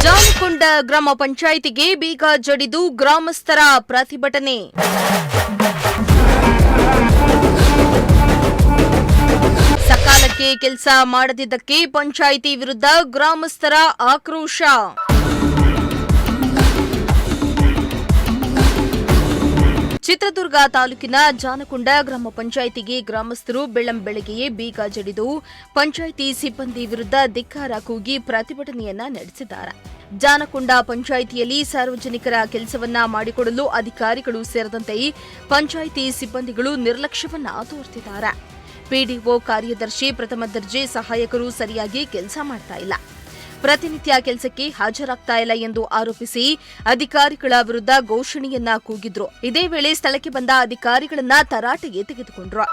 ಜಾನಕೊಂಡ ಗ್ರಾಮ ಪಂಚಾಯಿತಿಗೆ ಬೀಗ ಜಡಿದು ಗ್ರಾಮಸ್ಥರ ಪ್ರತಿಭಟನೆ. ಸಕಾಲಕ್ಕೆ ಕೆಲಸ ಮಾಡದಿದ್ದಕ್ಕೆ ಪಂಚಾಯಿತಿ ವಿರುದ್ಧ ಗ್ರಾಮಸ್ಥರ ಆಕ್ರೋಶ. ಚಿತ್ರದುರ್ಗ ತಾಲೂಕಿನ ಜಾನಕೊಂಡ ಗ್ರಾಮ ಪಂಚಾಯಿತಿಗೆ ಗ್ರಾಮಸ್ಥರು ಬೆಳ್ಳಂಬೆಳಗ್ಗೆಯೇ ಬೀಗ ಜಡಿದು ಪಂಚಾಯಿತಿ ಸಿಬ್ಬಂದಿ ವಿರುದ್ಧ ಧಿಕ್ಕಾರ ಕೂಗಿ ಪ್ರತಿಭಟನೆಯನ್ನ ನಡೆಸಿದ್ದಾರೆ. ಜಾನಕೊಂಡ ಪಂಚಾಯಿತಿಯಲ್ಲಿ ಸಾರ್ವಜನಿಕರ ಕೆಲಸವನ್ನ ಮಾಡಿಕೊಡಲು ಅಧಿಕಾರಿಗಳು ಸೇರಿದಂತೆ ಪಂಚಾಯಿತಿ ಸಿಬ್ಬಂದಿಗಳು ನಿರ್ಲಕ್ಷ್ಯವನ್ನ ತೋರುತ್ತಿದ್ದಾರೆ. ಪಿಡಿಒ, ಕಾರ್ಯದರ್ಶಿ, ಪ್ರಥಮ ದರ್ಜೆ ಸಹಾಯಕರು ಸರಿಯಾಗಿ ಕೆಲಸ ಮಾಡ್ತಾ ಇಲ್ಲ, ಪ್ರತಿನಿತ್ಯ ಕೆಲಸಕ್ಕೆ ಹಾಜರಾಗ್ತಾ ಇಲ್ಲ ಎಂದು ಆರೋಪಿಸಿ ಅಧಿಕಾರಿಗಳ ವಿರುದ್ಧ ಘೋಷಣೆಯನ್ನ ಕೂಗಿದ್ರು. ಇದೇ ವೇಳೆ ಸ್ಥಳಕ್ಕೆ ಬಂದ ಅಧಿಕಾರಿಗಳನ್ನ ತರಾಟೆಗೆ ತೆಗೆದುಕೊಂಡ್ರು.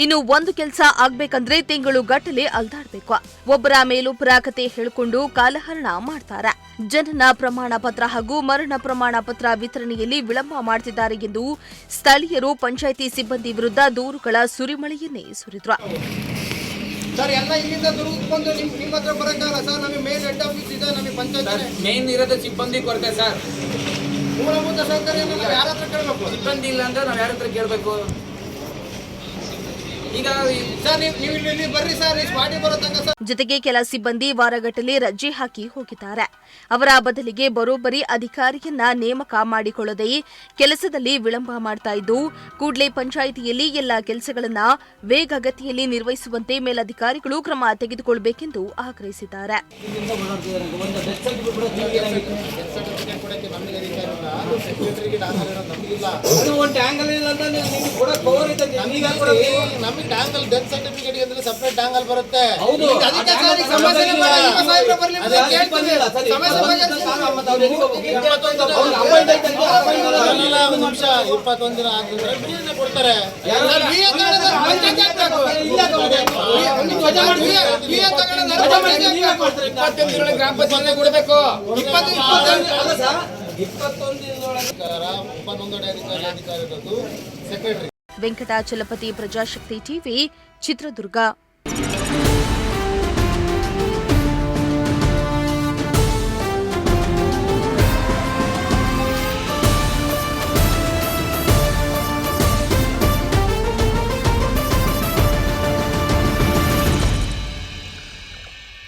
ಇನ್ನು ಒಂದು ಕೆಲಸ ಆಗ್ಬೇಕಂದ್ರೆ ತಿಂಗಳು ಗಟ್ಟಲೆ ಅಲ್ದಾಡ್ಬೇಕು. ಒಬ್ಬರ ಮೇಲೊಬ್ಬರ ಕತೆ ಹೇಳಿಕೊಂಡು ಕಾಲಹರಣ ಮಾಡ್ತಾರೆ. ಜನನ ಪ್ರಮಾಣ ಪತ್ರ ಹಾಗೂ ಮರಣ ಪ್ರಮಾಣ ಪತ್ರ ವಿತರಣೆಯಲ್ಲಿ ವಿಳಂಬ ಮಾಡುತ್ತಿದ್ದಾರೆ ಎಂದು ಸ್ಥಳೀಯರು ಪಂಚಾಯಿತಿ ಸಿಬ್ಬಂದಿ ವಿರುದ್ಧ ದೂರುಗಳ ಸುರಿಮಳೆಯನ್ನೇ ಸುರಿದ್ರು. ಸರ್, ಎಲ್ಲ ಇಲ್ಲಿಂದ ದುರ್ಗಕೊಂಡು ನಿಮ್ಮ ಹತ್ರ ಬರಕ್ಕಾಗಲ್ಲ ಸರ್. ನಮಗೆ ಮೇನ್ ಹೆಡ್ ಆಫೀಸ್ ಇದೆ, ನಮಗೆ ಪಂಚಾಯತ್ ಮೇನ್ ಇರೋದು ಸಿಬ್ಬಂದಿ ಕೊರತೆ ಸರ್. ಮೂಲಭೂತ ಸೌಕರ್ಯ ನಾವು ಯಾರ ಹತ್ರ ಕೇಳಬೇಕು? ಸಿಬ್ಬಂದಿ ಇಲ್ಲ ಅಂದ್ರೆ ನಾವು ಯಾರ ಹತ್ರ ಕೇಳಬೇಕು? ಈಗ ಸರ್ ನೀವು ಇಲ್ಲಿ ಬರ್ರಿ ಸರ್, ಸ್ಪಾಟಿ ಬರುತ್ತಂಗ ಸರ್. ಜೊತೆಗೆ ಕೆಲ ಸಿಬ್ಬಂದಿ ವಾರಗಟ್ಟಲೆ ರಜೆ ಹಾಕಿ ಹೋಗಿದ್ದಾರೆ. ಅವರ ಬದಲಿಗೆ ಬರೋಬ್ಬರಿ ಅಧಿಕಾರಿಯನ್ನ ನೇಮಕ ಮಾಡಿಕೊಳ್ಳದೆ ಕೆಲಸದಲ್ಲಿ ವಿಳಂಬ ಮಾಡ್ತಾ ಇದ್ದು, ಕೂಡಲೇ ಪಂಚಾಯಿತಿಯಲ್ಲಿ ಎಲ್ಲ ಕೆಲಸಗಳನ್ನ ವೇಗಗತಿಯಲ್ಲಿ ನಿರ್ವಹಿಸುವಂತೆ ಮೇಲಧಿಕಾರಿಗಳು ಕ್ರಮ ತೆಗೆದುಕೊಳ್ಳಬೇಕೆಂದು ಆಗ್ರಹಿಸಿದ್ದಾರೆ. ಟ್ಯಾಂಗಲ್ ಡೆತ್ ಸರ್ಟಿಫಿಕೇಟ್ ಅಂದ್ರೆ ಸಪರೇಟ್ ಟ್ಯಾಂಗಲ್ ಬರುತ್ತೆ. ನಿಮಿಷ 21 ದಿನ ಆದ್ರೆ ಕೊಡ್ತಾರೆ. ಗ್ರಾಮ ಪಂಚಾಯತ್ ಕೊಡಬೇಕು. 21 ಅಧಿಕಾರಿ ಸೆಕ್ರೆಟರಿ. ವೆಂಕಟಾಚಲಪತಿ, ಪ್ರಜಾಶಕ್ತಿ ಟಿವಿ, ಚಿತ್ರದುರ್ಗ.